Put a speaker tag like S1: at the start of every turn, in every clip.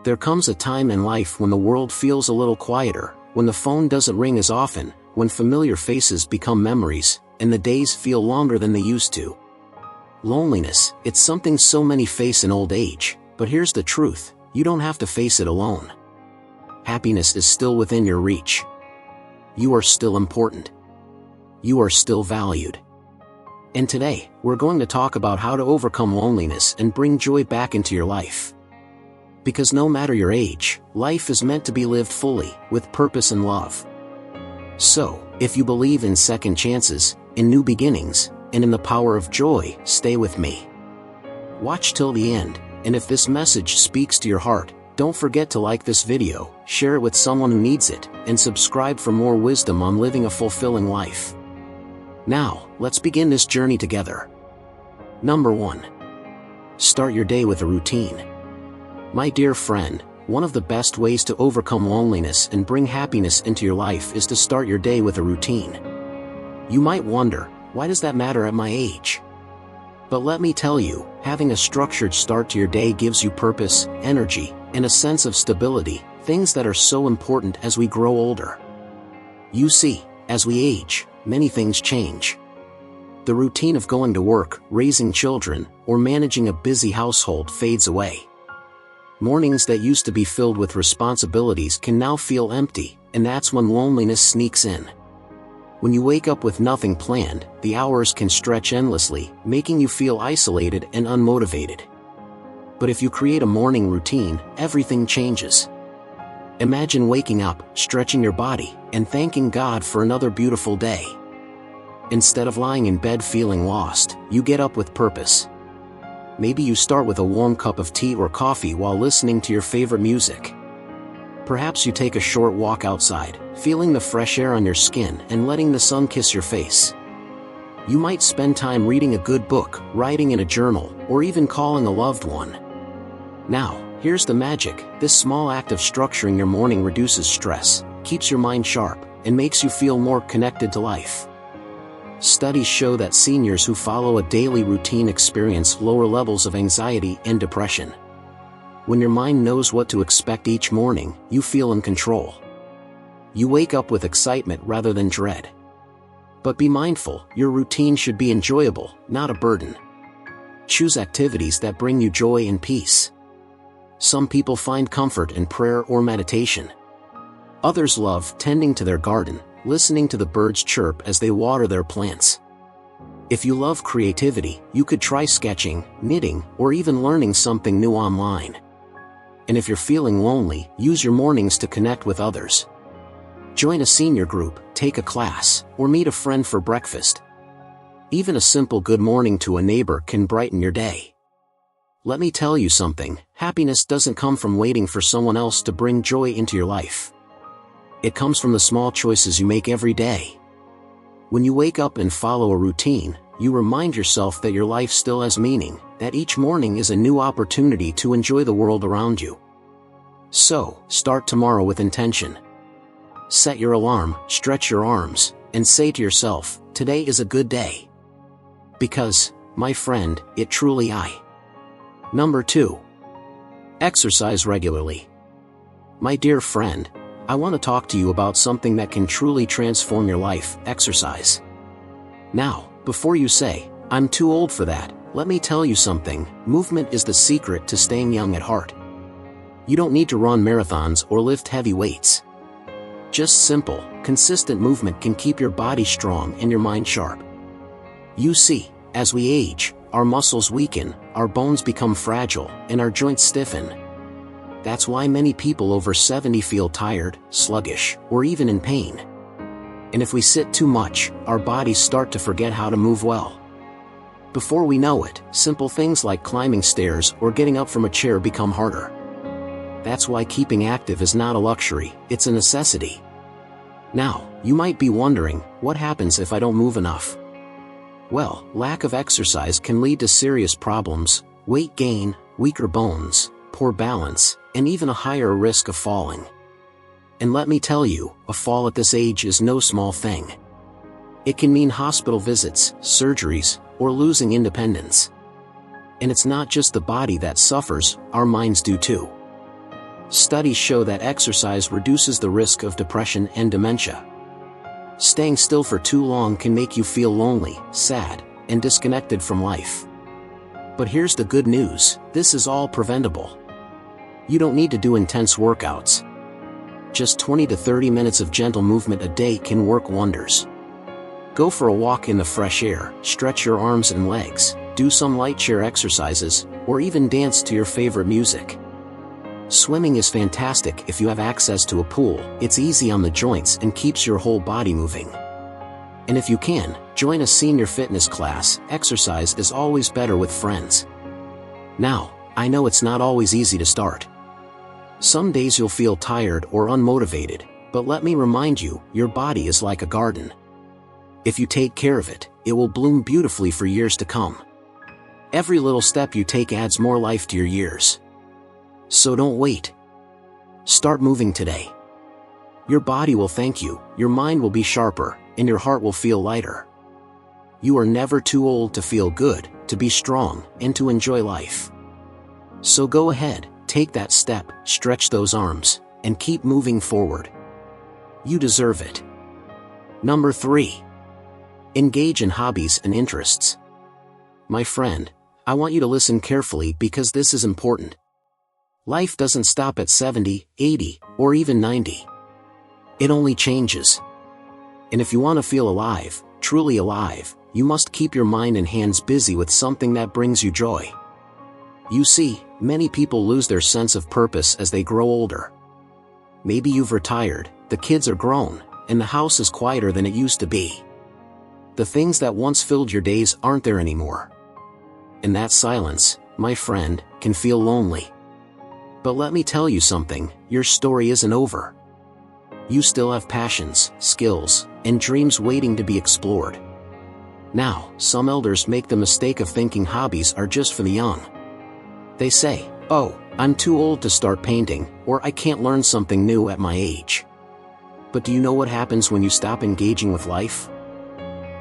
S1: There comes a time in life when the world feels a little quieter, when the phone doesn't ring as often, when familiar faces become memories, and the days feel longer than they used to. Loneliness, it's something so many face in old age, but here's the truth, you don't have to face it alone. Happiness is still within your reach. You are still important. You are still valued. And today, we're going to talk about how to overcome loneliness and bring joy back into your life. Because no matter your age, life is meant to be lived fully, with purpose and love. So, if you believe in second chances, in new beginnings, and in the power of joy, stay with me. Watch till the end, and if this message speaks to your heart, don't forget to like this video, share it with someone who needs it, and subscribe for more wisdom on living a fulfilling life. Now, let's begin this journey together. Number 1. Start your day with a routine. My dear friend, one of the best ways to overcome loneliness and bring happiness into your life is to start your day with a routine. You might wonder, why does that matter at my age? But let me tell you, having a structured start to your day gives you purpose, energy, and a sense of stability, things that are so important as we grow older. You see, as we age, many things change. The routine of going to work, raising children, or managing a busy household fades away. Mornings that used to be filled with responsibilities can now feel empty, and that's when loneliness sneaks in. When you wake up with nothing planned, the hours can stretch endlessly, making you feel isolated and unmotivated. But if you create a morning routine, everything changes. Imagine waking up, stretching your body, and thanking God for another beautiful day. Instead of lying in bed feeling lost, you get up with purpose. Maybe you start with a warm cup of tea or coffee while listening to your favorite music. Perhaps you take a short walk outside, feeling the fresh air on your skin and letting the sun kiss your face. You might spend time reading a good book, writing in a journal, or even calling a loved one. Now, here's the magic. This small act of structuring your morning reduces stress, keeps your mind sharp, and makes you feel more connected to life. Studies show that seniors who follow a daily routine experience lower levels of anxiety and depression. When your mind knows what to expect each morning, you feel in control. You wake up with excitement rather than dread. But be mindful, your routine should be enjoyable, not a burden. Choose activities that bring you joy and peace. Some people find comfort in prayer or meditation. Others love tending to their garden, listening to the birds chirp as they water their plants. If you love creativity, you could try sketching, knitting, or even learning something new online. And if you're feeling lonely, use your mornings to connect with others. Join a senior group, take a class, or meet a friend for breakfast. Even a simple good morning to a neighbor can brighten your day. Let me tell you something, happiness doesn't come from waiting for someone else to bring joy into your life. It comes from the small choices you make every day. When you wake up and follow a routine, you remind yourself that your life still has meaning, that each morning is a new opportunity to enjoy the world around you. So, start tomorrow with intention. Set your alarm, stretch your arms, and say to yourself, today is a good day. Because, my friend, it truly is. Number 2. Exercise regularly. My dear friend, I want to talk to you about something that can truly transform your life, exercise. Now, before you say, I'm too old for that, let me tell you something, movement is the secret to staying young at heart. You don't need to run marathons or lift heavy weights. Just simple, consistent movement can keep your body strong and your mind sharp. You see, as we age, our muscles weaken, our bones become fragile, and our joints stiffen. That's why many people over 70 feel tired, sluggish, or even in pain. And if we sit too much, our bodies start to forget how to move well. Before we know it, simple things like climbing stairs or getting up from a chair become harder. That's why keeping active is not a luxury, it's a necessity. Now, you might be wondering, what happens if I don't move enough? Well, lack of exercise can lead to serious problems, weight gain, weaker bones, poor balance, and even a higher risk of falling. And let me tell you, a fall at this age is no small thing. It can mean hospital visits, surgeries, or losing independence. And it's not just the body that suffers, our minds do too. Studies show that exercise reduces the risk of depression and dementia. Staying still for too long can make you feel lonely, sad, and disconnected from life. But here's the good news, this is all preventable. You don't need to do intense workouts. Just 20 to 30 minutes of gentle movement a day can work wonders. Go for a walk in the fresh air, stretch your arms and legs, do some light chair exercises, or even dance to your favorite music. Swimming is fantastic if you have access to a pool, it's easy on the joints and keeps your whole body moving. And if you can, join a senior fitness class, exercise is always better with friends. Now, I know it's not always easy to start. Some days you'll feel tired or unmotivated, but let me remind you, your body is like a garden. If you take care of it, it will bloom beautifully for years to come. Every little step you take adds more life to your years. So don't wait. Start moving today. Your body will thank you, your mind will be sharper, and your heart will feel lighter. You are never too old to feel good, to be strong, and to enjoy life. So go ahead, take that step, stretch those arms, and keep moving forward. You deserve it. Number 3. Engage in hobbies and interests. My friend, I want you to listen carefully because this is important. Life doesn't stop at 70, 80, or even 90. It only changes. And if you want to feel alive, truly alive, you must keep your mind and hands busy with something that brings you joy. You see, many people lose their sense of purpose as they grow older. Maybe you've retired, the kids are grown, and the house is quieter than it used to be. The things that once filled your days aren't there anymore. And that silence, my friend, can feel lonely. But let me tell you something, your story isn't over. You still have passions, skills, and dreams waiting to be explored. Now, some elders make the mistake of thinking hobbies are just for the young. They say, "Oh, I'm too old to start painting," or "I can't learn something new at my age." But do you know what happens when you stop engaging with life?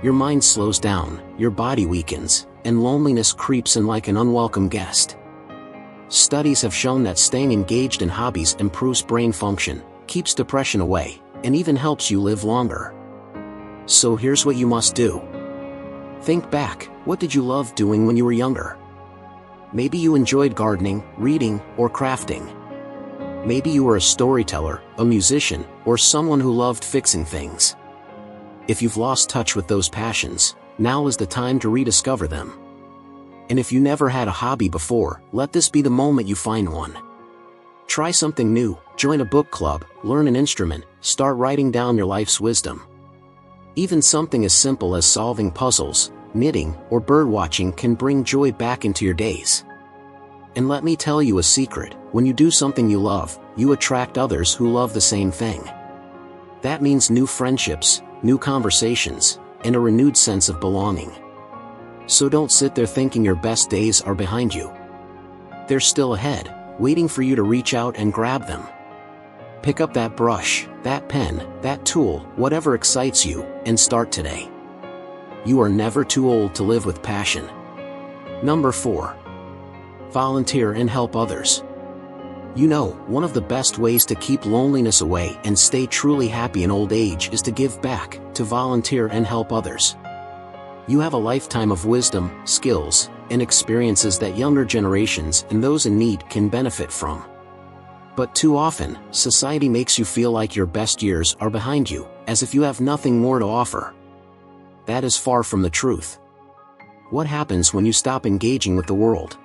S1: Your mind slows down, your body weakens, and loneliness creeps in like an unwelcome guest. Studies have shown that staying engaged in hobbies improves brain function, keeps depression away, and even helps you live longer. So here's what you must do. Think back, what did you love doing when you were younger? Maybe you enjoyed gardening, reading, or crafting. Maybe you were a storyteller, a musician, or someone who loved fixing things. If you've lost touch with those passions, now is the time to rediscover them. And if you never had a hobby before, let this be the moment you find one. Try something new, join a book club, learn an instrument, start writing down your life's wisdom. Even something as simple as solving puzzles, knitting, or birdwatching can bring joy back into your days. And let me tell you a secret, when you do something you love, you attract others who love the same thing. That means new friendships, new conversations, and a renewed sense of belonging. So don't sit there thinking your best days are behind you. They're still ahead, waiting for you to reach out and grab them. Pick up that brush, that pen, that tool, whatever excites you, and start today. You are never too old to live with passion. Number 4. Volunteer and help others. You know, one of the best ways to keep loneliness away and stay truly happy in old age is to give back, to volunteer and help others. You have a lifetime of wisdom, skills, and experiences that younger generations and those in need can benefit from. But too often, society makes you feel like your best years are behind you, as if you have nothing more to offer. That is far from the truth. What happens when you stop engaging with the world?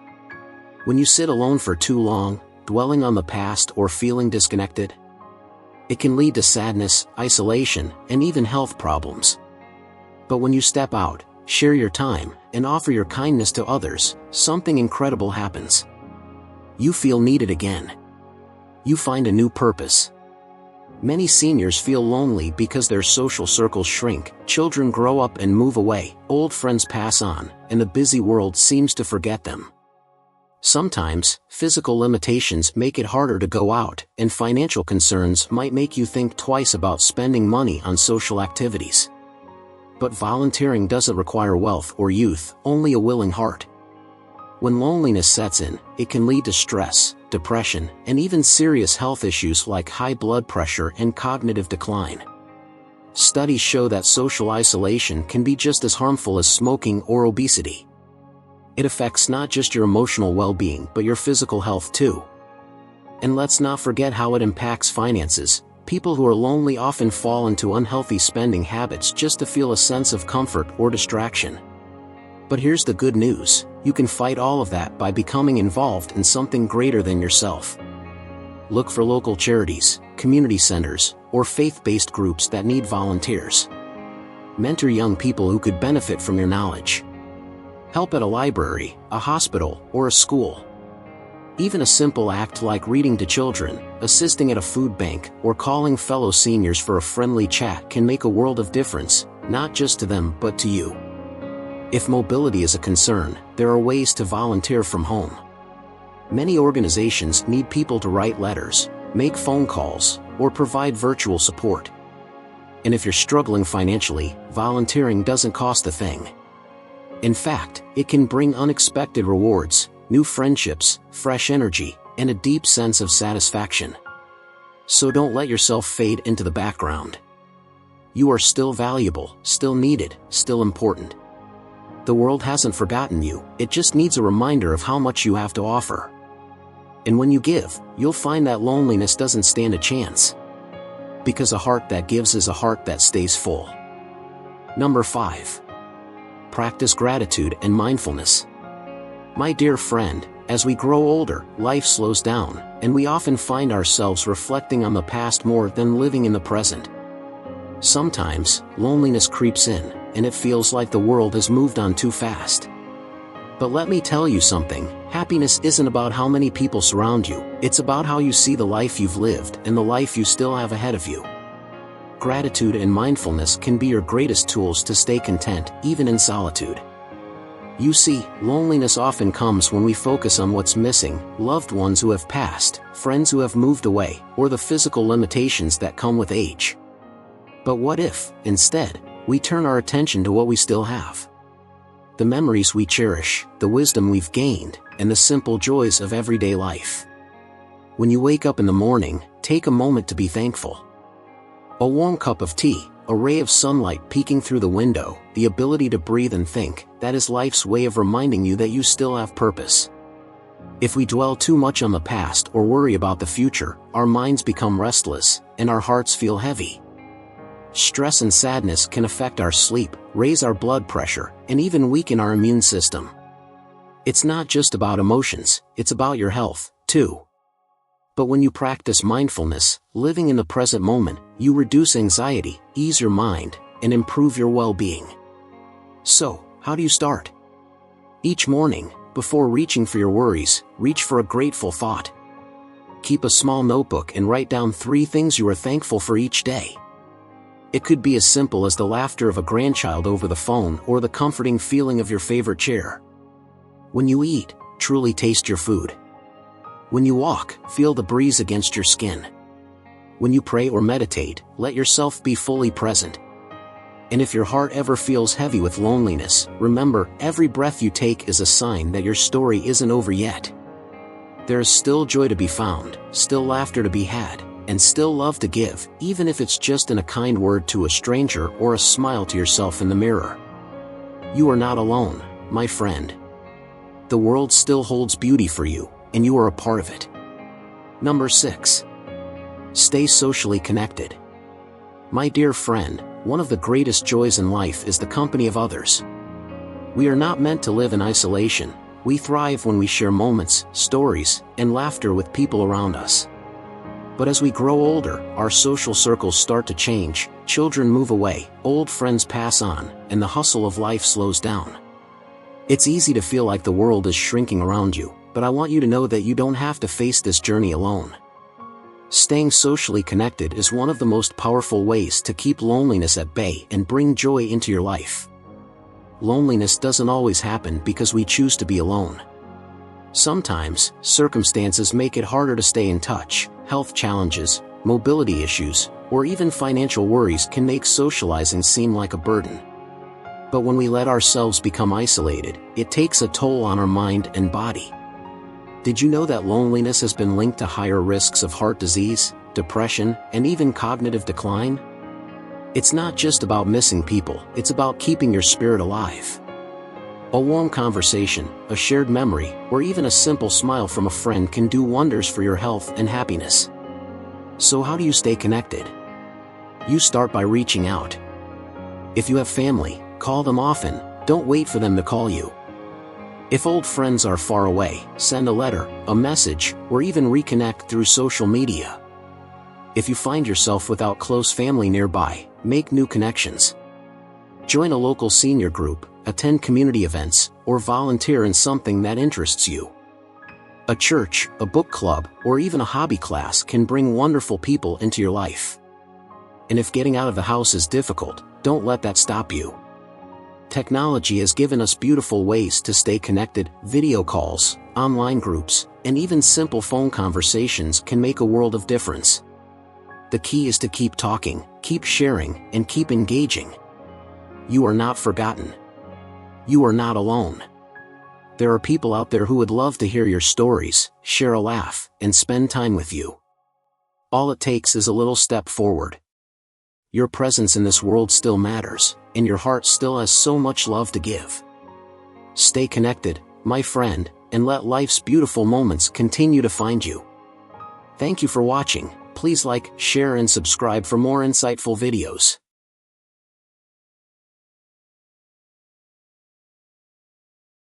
S1: When you sit alone for too long, dwelling on the past or feeling disconnected? It can lead to sadness, isolation, and even health problems. But when you step out, share your time, and offer your kindness to others, something incredible happens. You feel needed again. You find a new purpose. Many seniors feel lonely because their social circles shrink, children grow up and move away, old friends pass on, and the busy world seems to forget them. Sometimes, physical limitations make it harder to go out, and financial concerns might make you think twice about spending money on social activities. But volunteering doesn't require wealth or youth, only a willing heart. When loneliness sets in, it can lead to stress, depression, and even serious health issues like high blood pressure and cognitive decline. Studies show that social isolation can be just as harmful as smoking or obesity. It affects not just your emotional well-being but your physical health too. And let's not forget how it impacts finances. People who are lonely often fall into unhealthy spending habits just to feel a sense of comfort or distraction. But here's the good news: you can fight all of that by becoming involved in something greater than yourself. Look for local charities, community centers, or faith-based groups that need volunteers. Mentor young people who could benefit from your knowledge. Help at a library, a hospital, or a school. Even a simple act like reading to children, assisting at a food bank, or calling fellow seniors for a friendly chat can make a world of difference, not just to them but to you. If mobility is a concern, there are ways to volunteer from home. Many organizations need people to write letters, make phone calls, or provide virtual support. And if you're struggling financially, volunteering doesn't cost a thing. In fact, it can bring unexpected rewards, new friendships, fresh energy, and a deep sense of satisfaction. So don't let yourself fade into the background. You are still valuable, still needed, still important. The world hasn't forgotten you, it just needs a reminder of how much you have to offer. And when you give, you'll find that loneliness doesn't stand a chance. Because a heart that gives is a heart that stays full. Number 5. Practice gratitude and mindfulness. My dear friend, as we grow older, life slows down, and we often find ourselves reflecting on the past more than living in the present. Sometimes, loneliness creeps in, and it feels like the world has moved on too fast. But let me tell you something, happiness isn't about how many people surround you, it's about how you see the life you've lived and the life you still have ahead of you. Gratitude and mindfulness can be your greatest tools to stay content, even in solitude. You see, loneliness often comes when we focus on what's missing, loved ones who have passed, friends who have moved away, or the physical limitations that come with age. But what if, instead, we turn our attention to what we still have? The memories we cherish, the wisdom we've gained, and the simple joys of everyday life. When you wake up in the morning, take a moment to be thankful. A warm cup of tea, a ray of sunlight peeking through the window, the ability to breathe and think, that is life's way of reminding you that you still have purpose. If we dwell too much on the past or worry about the future, our minds become restless, and our hearts feel heavy. Stress and sadness can affect our sleep, raise our blood pressure, and even weaken our immune system. It's not just about emotions, it's about your health, too. But when you practice mindfulness, living in the present moment, you reduce anxiety, ease your mind, and improve your well-being. So, how do you start? Each morning, before reaching for your worries, reach for a grateful thought. Keep a small notebook and write down 3 things you are thankful for each day. It could be as simple as the laughter of a grandchild over the phone or the comforting feeling of your favorite chair. When you eat, truly taste your food. When you walk, feel the breeze against your skin. When you pray or meditate, let yourself be fully present. And if your heart ever feels heavy with loneliness, remember, every breath you take is a sign that your story isn't over yet. There is still joy to be found, still laughter to be had, and still love to give, even if it's just in a kind word to a stranger or a smile to yourself in the mirror. You are not alone, my friend. The world still holds beauty for you, and you are a part of it. Number 6. Stay socially connected. My dear friend, one of the greatest joys in life is the company of others. We are not meant to live in isolation. We thrive when we share moments, stories, and laughter with people around us. But as we grow older, our social circles start to change, children move away, old friends pass on, and the hustle of life slows down. It's easy to feel like the world is shrinking around you, but I want you to know that you don't have to face this journey alone. Staying socially connected is one of the most powerful ways to keep loneliness at bay and bring joy into your life. Loneliness doesn't always happen because we choose to be alone. Sometimes, circumstances make it harder to stay in touch. Health challenges, mobility issues, or even financial worries can make socializing seem like a burden. But when we let ourselves become isolated, it takes a toll on our mind and body. Did you know that loneliness has been linked to higher risks of heart disease, depression, and even cognitive decline? It's not just about missing people, it's about keeping your spirit alive. A warm conversation, a shared memory, or even a simple smile from a friend can do wonders for your health and happiness. So how do you stay connected? You start by reaching out. If you have family, call them often, don't wait for them to call you. If old friends are far away, send a letter, a message, or even reconnect through social media. If you find yourself without close family nearby, make new connections. Join a local senior group, attend community events, or volunteer in something that interests you. A church, a book club, or even a hobby class can bring wonderful people into your life. And if getting out of the house is difficult, don't let that stop you. Technology has given us beautiful ways to stay connected. Video calls, online groups, and even simple phone conversations can make a world of difference. The key is to keep talking, keep sharing, and keep engaging. You are not forgotten. You are not alone. There are people out there who would love to hear your stories, share a laugh, and spend time with you. All it takes is a little step forward. Your presence in this world still matters, and your heart still has so much love to give. Stay connected, my friend, and let life's beautiful moments continue to find you. Thank you for watching. Please like, share, and subscribe for more insightful videos.